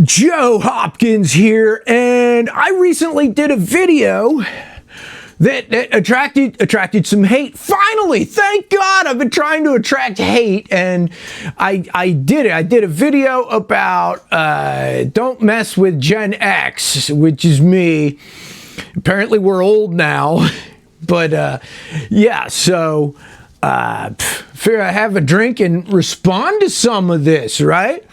Joe Hopkins here, and I recently did a video that attracted some hate. Finally, thank God, I've been trying to attract hate, and I did it. I did a video about don't mess with Gen X, which is me. Apparently, we're old now, but yeah. So figure I have a drink and respond to some of this, right?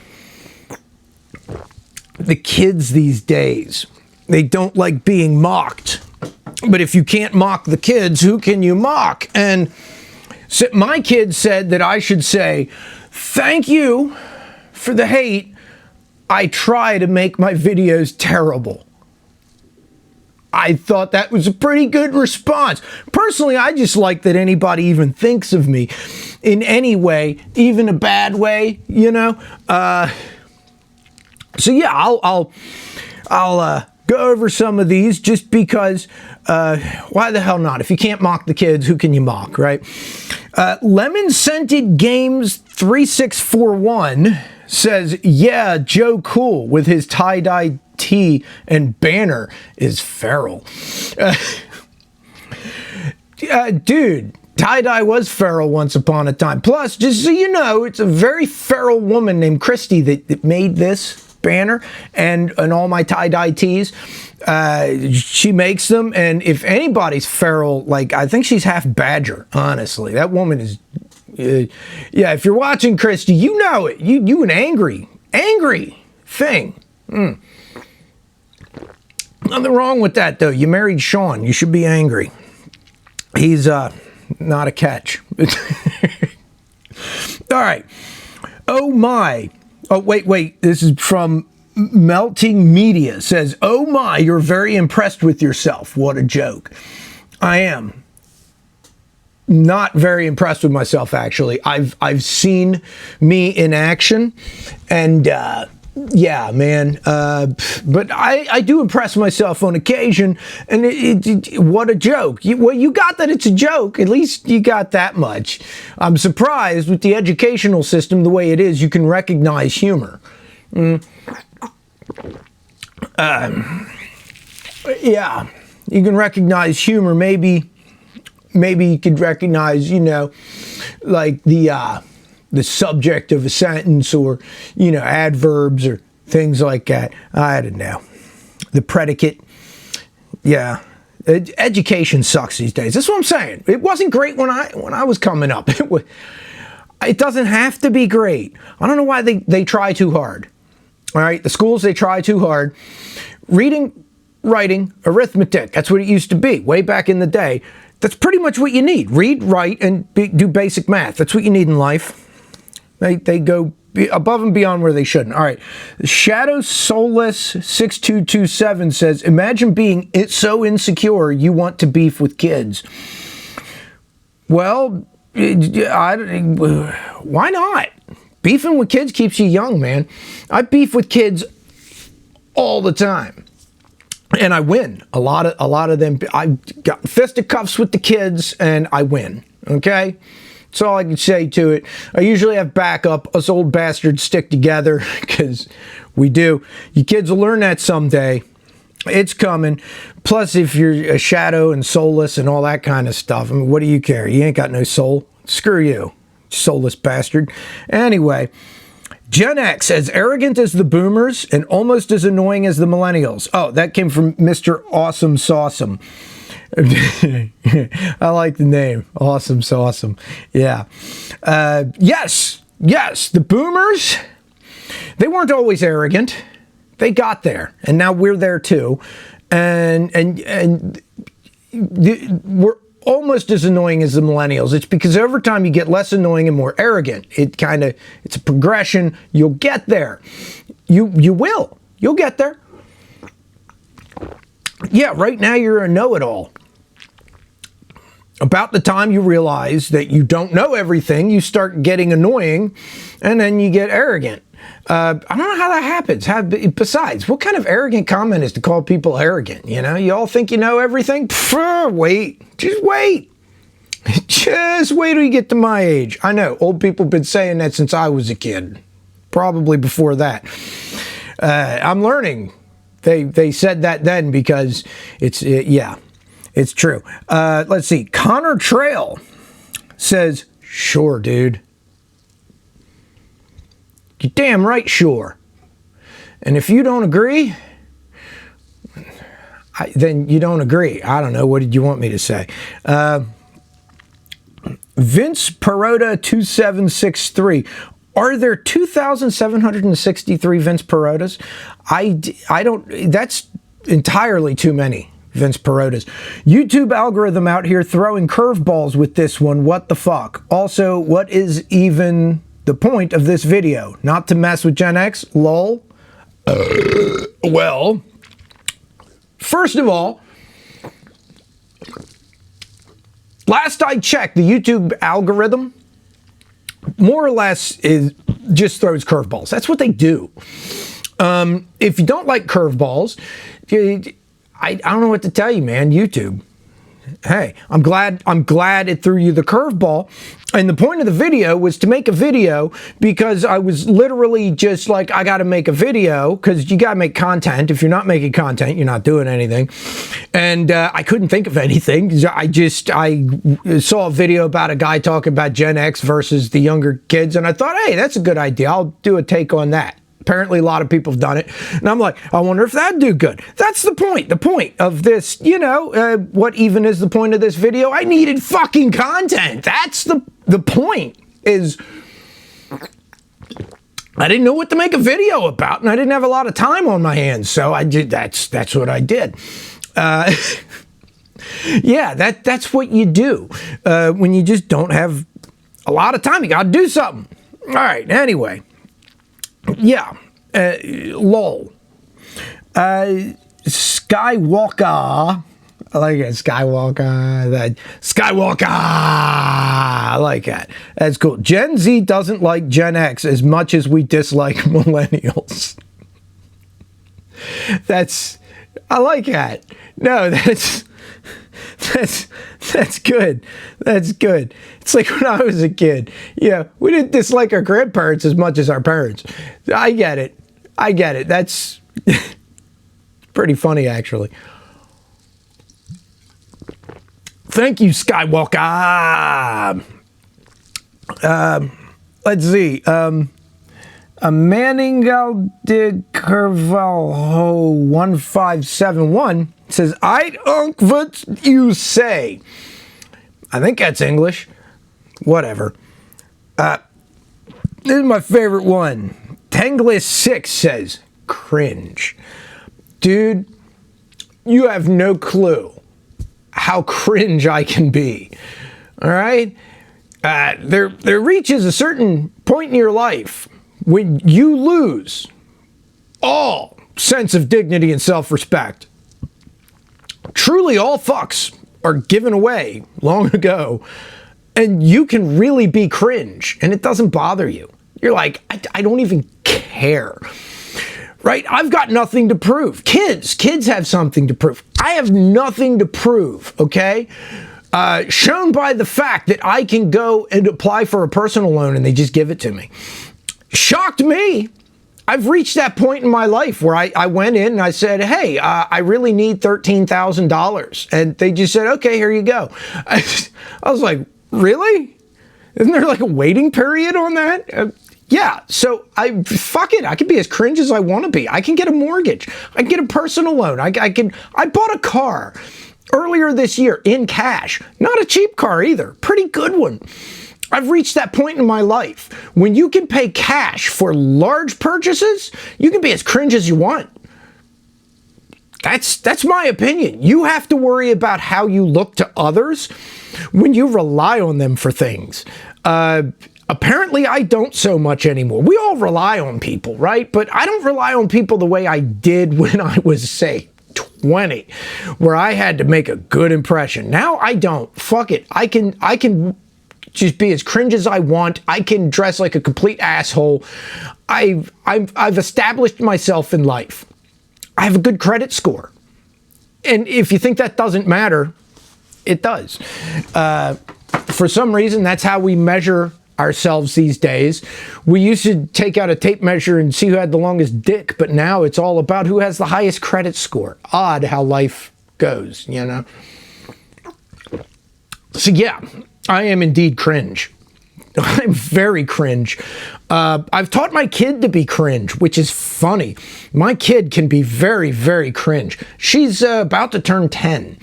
The kids these days, they don't like being mocked. But if you can't mock the kids, who can you mock? And so my kids said that I should say, thank you for the hate. I try to make my videos terrible. I thought that was a pretty good response. Personally, I just like that anybody even thinks of me in any way, even a bad way, you know? So yeah, I'll go over some of these just because, why the hell not? If you can't mock the kids, who can you mock, right? Lemon Scented Games 3641 says, yeah, Joe Cool with his tie-dye tee and banner is feral. Dude, tie-dye was feral once upon a time. Plus, just so you know, it's a very feral woman named Christy that made this banner and all my tie-dye tees. She makes them, and if anybody's feral, like, I think she's half badger, honestly. That woman is, yeah, if you're watching, Christy, you know it. You an angry thing. Nothing wrong with that, though. You married Sean. You should be angry. He's not a catch. All right. Oh, my. Oh, wait. This is from Melting Media. Says, oh my, you're very impressed with yourself. What a joke. I am not very impressed with myself, actually. I've seen me in action, and yeah, man. But I do impress myself on occasion, and what a joke. Well, you got that it's a joke. At least you got that much. I'm surprised with the educational system the way it is, you can recognize humor. Yeah, you can recognize humor. Maybe you could recognize, you know, like the subject of a sentence, or, you know, adverbs or things like that. I don't know. The predicate. Yeah. Education sucks these days. That's what I'm saying. It wasn't great when I was coming up. It doesn't have to be great. I don't know why they try too hard. All right. The schools, they try too hard. Reading, writing, arithmetic. That's what it used to be way back in the day. That's pretty much what you need. Read, write, and do basic math. That's what you need in life. They go above and beyond where they shouldn't. All right. Shadow Soulless 6227 says, imagine being so insecure you want to beef with kids. Well, why not? Beefing with kids keeps you young, man. I beef with kids all the time, and I win. A lot of them. I've got fisticuffs with the kids, and I win. Okay. That's all I can say to it. I usually have backup. Us old bastards stick together, because we do. You kids will learn that someday. It's coming. Plus, if you're a shadow and soulless and all that kind of stuff, I mean, what do you care? You ain't got no soul. Screw you, soulless bastard. Anyway, Gen X, as arrogant as the boomers and almost as annoying as the millennials. Oh, that came from Mr. Awesome Sauceum. I like the name. Awesome Sauceum. Yeah. Yes, the boomers, they weren't always arrogant. They got there, and now we're there too. And we're almost as annoying as the millennials. It's because over time you get less annoying and more arrogant. It's a progression. You'll get there. You will. You'll get there. Yeah, right now you're a know-it-all. About the time you realize that you don't know everything, you start getting annoying, and then you get arrogant. I don't know how that happens. Besides, what kind of arrogant comment is to call people arrogant? You know, you all think you know everything? Wait. Just wait. Just wait till you get to my age. I know, old people have been saying that since I was a kid. Probably before that. I'm learning. They said that then because it's true. Let's see. Connor Trail says, sure, dude. You're damn right, sure. And if you don't agree, then you don't agree. I don't know. What did you want me to say? Vince Perota 2763. Are there 2,763 Vince Perotas? I don't. That's entirely too many Vince Perotas. YouTube algorithm out here throwing curveballs with this one. What the fuck? Also, what is even the point of this video? Not to mess with Gen X? Lol. Well, first of all, last I checked, the YouTube algorithm more or less just throws curveballs. That's what they do. If you don't like curveballs, I don't know what to tell you, man. YouTube. Hey, I'm glad it threw you the curveball. And the point of the video was to make a video because I was literally just like, I got to make a video because you got to make content. If you're not making content, you're not doing anything. And I couldn't think of anything. I saw a video about a guy talking about Gen X versus the younger kids. And I thought, hey, that's a good idea. I'll do a take on that. Apparently, a lot of people have done it. And I'm like, I wonder if that'd do good. That's the point. The point of this, what even is the point of this video? I needed fucking content. That's the point is I didn't know what to make a video about, and I didn't have a lot of time on my hands. So I did. That's what I did. Yeah, that's what you do when you just don't have a lot of time. You got to do something. All right. Anyway. Yeah, lol. Skywalker. I like it. Skywalker. I like that. That's cool. Gen Z doesn't like Gen X as much as we dislike millennials. I like that. No, that's good. That's good. It's like when I was a kid. Yeah, we didn't dislike our grandparents as much as our parents. I get it. That's pretty funny, actually. Thank you, Skywalker. Let's see. A Manningal de Carvalho 1571 says, I don't what you say. I think that's English. Whatever. This is my favorite one. Tanglis6 says, cringe. Dude, you have no clue how cringe I can be. All right? There reaches a certain point in your life when you lose all sense of dignity and self-respect. Truly, all fucks are given away long ago, and you can really be cringe, and it doesn't bother you. You're like, I don't even care. Right? I've got nothing to prove. Kids have something to prove. I have nothing to prove, okay? Shown by the fact that I can go and apply for a personal loan and they just give it to me. Shocked me. I've reached that point in my life where I went in and I said, hey, I really need $13,000. And they just said, okay, here you go. I was like, really? Isn't there like a waiting period on that? Yeah, so fuck it. I can be as cringe as I want to be. I can get a mortgage. I can get a personal loan. I bought a car earlier this year in cash. Not a cheap car either. Pretty good one. I've reached that point in my life. When you can pay cash for large purchases, you can be as cringe as you want. That's my opinion. You have to worry about how you look to others when you rely on them for things. Apparently, I don't so much anymore. We all rely on people, right? But I don't rely on people the way I did when I was, say, 20, where I had to make a good impression. Now I don't. Fuck it. I can just be as cringe as I want. I can dress like a complete asshole. I've established myself in life. I have a good credit score. And if you think that doesn't matter, it does. For some reason, that's how we measure ourselves these days. We used to take out a tape measure and see who had the longest dick, but now it's all about who has the highest credit score. Odd how life goes, you know? So yeah, I am indeed cringe. I'm very cringe. I've taught my kid to be cringe, which is funny. My kid can be very, very cringe. She's about to turn 10.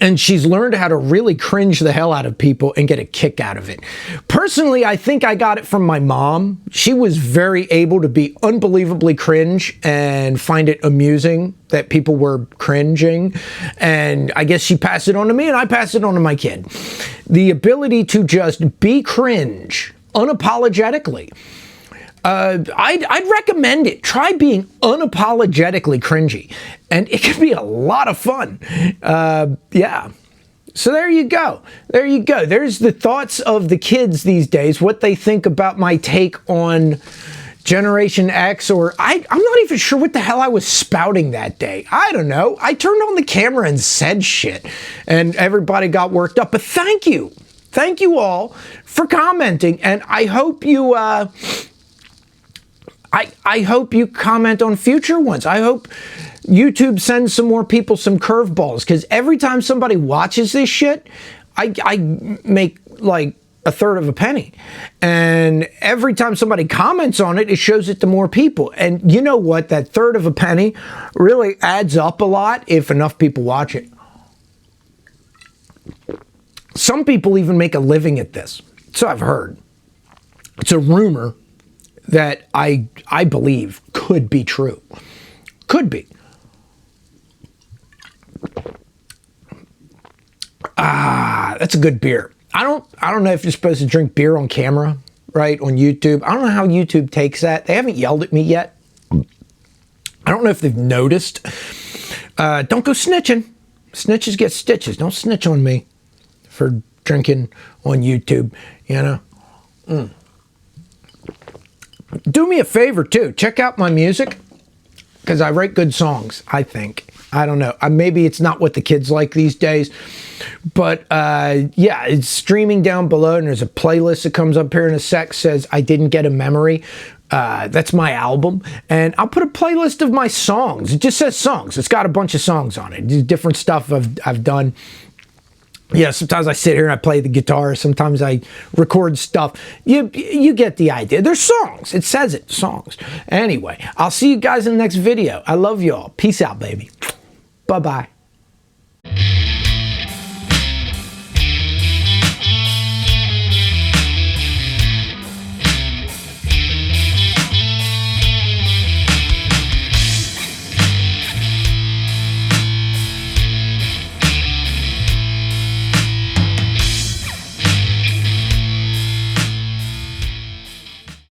And she's learned how to really cringe the hell out of people and get a kick out of it. Personally, I think I got it from my mom. She was very able to be unbelievably cringe and find it amusing that people were cringing. And I guess she passed it on to me and I passed it on to my kid. The ability to just be cringe unapologetically. I'd recommend it. Try being unapologetically cringy, and it can be a lot of fun. Yeah. So there you go. There you go. There's the thoughts of the kids these days, what they think about my take on Generation X, or I'm not even sure what the hell I was spouting that day. I don't know. I turned on the camera and said shit, and everybody got worked up. But thank you. Thank you all for commenting, and I hope you... I hope you comment on future ones. I hope YouTube sends some more people some curveballs, because every time somebody watches this shit, I make like a third of a penny. And every time somebody comments on it, it shows it to more people. And you know what? That third of a penny really adds up a lot if enough people watch it. Some people even make a living at this. So I've heard. It's a rumor that I believe could be true. Could be. That's a good beer. I don't know if you're supposed to drink beer on camera, right, on YouTube. I don't know how YouTube takes that. They haven't yelled at me yet. I don't know if they've noticed. Don't go snitching. Snitches get stitches. Don't snitch on me for drinking on YouTube, you know. Do me a favor, too. Check out my music, because I write good songs, I think. I don't know. Maybe it's not what the kids like these days. But, yeah, it's streaming down below, and there's a playlist that comes up here in a sec, says, I Didn't Get a Memory. That's my album. And I'll put a playlist of my songs. It just says songs. It's got a bunch of songs on it. Different stuff I've done. Yeah, sometimes I sit here and I play the guitar. Sometimes I record stuff. You get the idea. There's songs. It says it, songs. Anyway, I'll see you guys in the next video. I love you all. Peace out, baby. Bye-bye.